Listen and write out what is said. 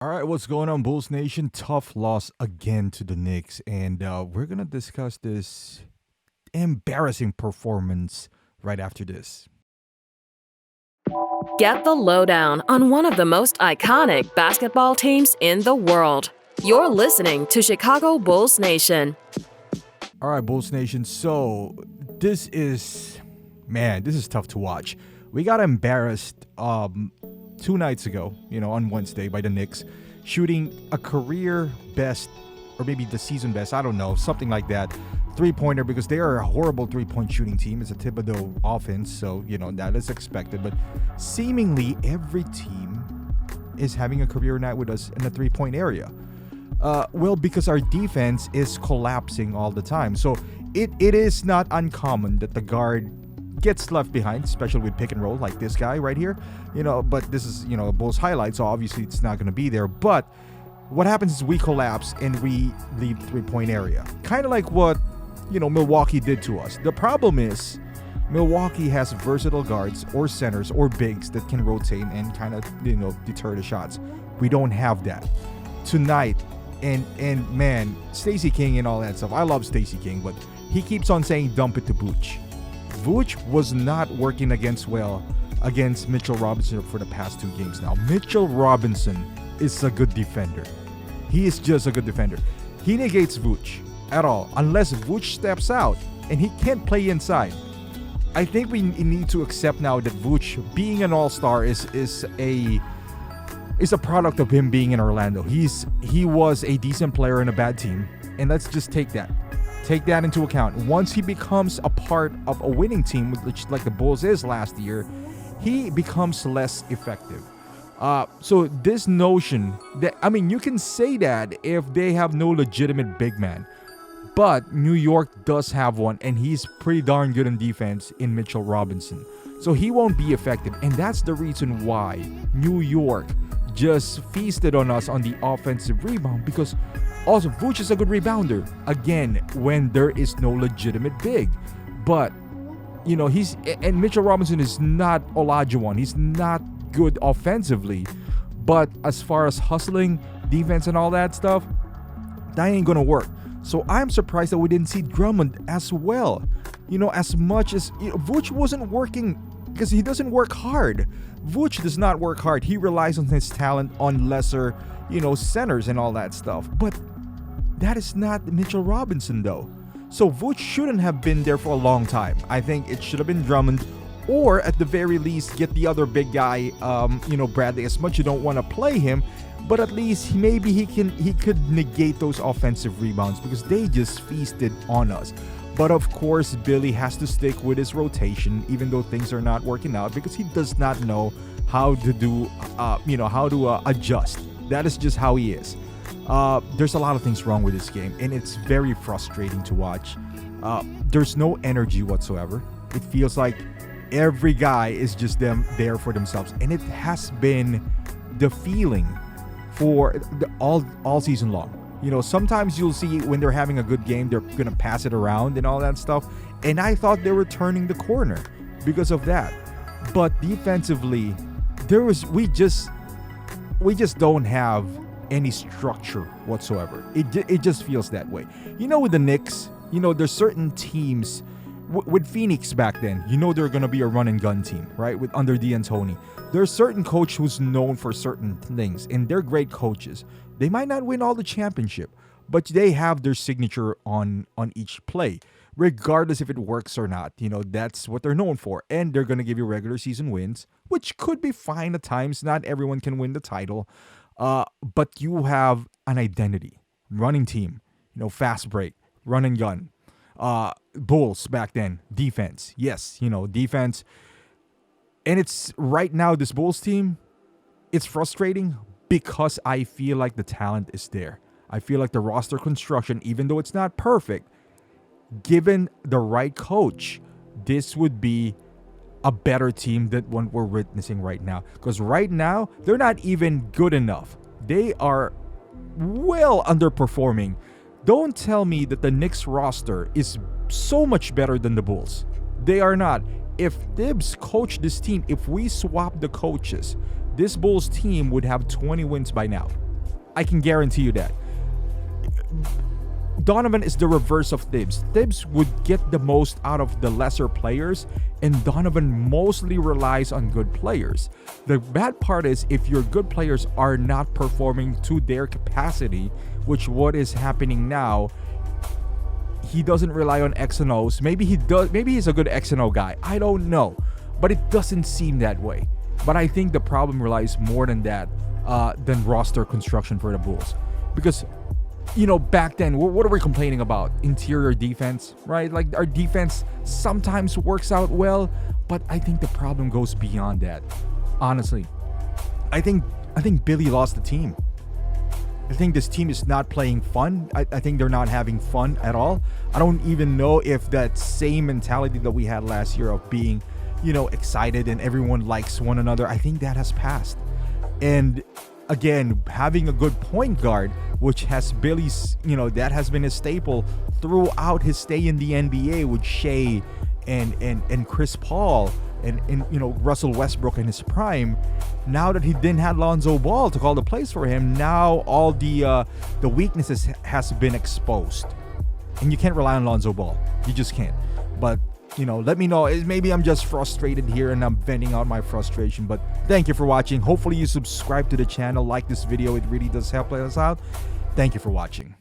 All right, what's going on, Bulls Nation? Tough loss again to the Knicks, and we're gonna discuss this embarrassing performance right after this. Get the lowdown on one of the most iconic basketball teams in the world. You're listening to Chicago Bulls Nation. All right, Bulls Nation. So this is tough to watch. We got embarrassed 2 nights ago, on Wednesday by the Knicks, shooting a career best, or maybe the season best, I don't know, something like that, three-pointer, because they are a horrible three-point shooting team. It's a Thibodeau offense, so, that is expected. But seemingly every team is having a career night with us in the three-point area. Because our defense is collapsing all the time. So it is not uncommon that the guard gets left behind, especially with pick and roll like this guy right here. But this is, Bulls highlight, so obviously it's not going to be there. But what happens is we collapse and we leave three-point area. Kind of like what, Milwaukee did to us. The problem is Milwaukee has versatile guards or centers or bigs that can rotate and kind of, deter the shots. We don't have that. Tonight, and man, Stacey King and all that stuff. I love Stacey King, but he keeps on saying dump it to Vooch. Vooch was not working against Mitchell Robinson for the past 2 games now. Mitchell Robinson is a good defender. He is just a good defender. He negates Vooch at all, unless Vooch steps out, and he can't play inside. I think we need to accept now that Vooch, being an all-star, is a product of him being in Orlando. He was a decent player in a bad team, and let's just take that into account. Once he becomes a part of a winning team, which like the Bulls is last year, he becomes less effective. So this notion that, you can say that if they have no legitimate big man, but New York does have one, and he's pretty darn good in defense in Mitchell Robinson. So he won't be effective, and that's the reason why New York just feasted on us on the offensive rebound, because also Vooch is a good rebounder, again, when there is no legitimate big. But and Mitchell Robinson is not Olajuwon. He's not good offensively, but as far as hustling, defense, and all that stuff, that ain't gonna work. So I'm surprised that we didn't see Drummond as well. As much as Vooch wasn't working, because he doesn't work hard. Vooch does not work hard. He relies on his talent on lesser, centers and all that stuff. But that is not Mitchell Robinson, though. So Vooch shouldn't have been there for a long time. I think it should have been Drummond, or at the very least get the other big guy, Bradley. As much as you don't want to play him, but at least maybe he could negate those offensive rebounds, because they just feasted on us. But of course, Billy has to stick with his rotation, even though things are not working out, because he does not know how to do, adjust. That is just how he is. There's a lot of things wrong with this game, and it's very frustrating to watch. There's no energy whatsoever. It feels like every guy is just there for themselves, and it has been the feeling for all season long. Sometimes you'll see when they're having a good game, they're gonna pass it around and all that stuff, and I thought they were turning the corner because of that. But defensively, we just don't have any structure whatsoever. It just feels that way. With the Knicks, there's certain teams with Phoenix back then. They're gonna be a run and gun team, right? With under D'Antoni, there's certain coach who's known for certain things, and they're great coaches. They might not win all the championship, but they have their signature on each play, regardless if it works or not. That's what they're known for, and they're gonna give you regular season wins, which could be fine at times. Not everyone can win the title. But you have an identity, running team, fast break, run and gun. Bulls back then, defense. Yes, defense. And it's right now, this Bulls team, it's frustrating because I feel like the talent is there. I feel like the roster construction, even though it's not perfect, given the right coach, this would be a better team than what we're witnessing right now. Because right now, they're not even good enough. They are well underperforming. Don't tell me that the Knicks roster is so much better than the Bulls. They are not. If Thibs coached this team, if we swap the coaches, this Bulls team would have 20 wins by now. I can guarantee you that. Donovan is the reverse of Thibs. Thibs would get the most out of the lesser players, and Donovan mostly relies on good players. The bad part is if your good players are not performing to their capacity, which what is happening now, he doesn't rely on X and O's. Maybe he does. Maybe he's a good X and O guy. I don't know, but it doesn't seem that way. But I think the problem relies more than that, than roster construction for the Bulls, because back then, what are we complaining about? Interior defense, right? Like, our defense sometimes works out well, but I think the problem goes beyond that. Honestly, I think Billy lost the team. I think this team is not playing fun. I think they're not having fun at all. I don't even know if that same mentality that we had last year of being, excited and everyone likes one another, I think that has passed. And again, having a good point guard, which has Billy's, that has been a staple throughout his stay in the NBA with Shea and Chris Paul and Russell Westbrook in his prime. Now that he didn't have Lonzo Ball to call the plays for him, now all the weaknesses has been exposed, and you can't rely on Lonzo Ball. You just can't. But let me know. Maybe I'm just frustrated here and I'm venting out my frustration. But thank you for watching. Hopefully you subscribe to the channel, like this video. It really does help us out. Thank you for watching.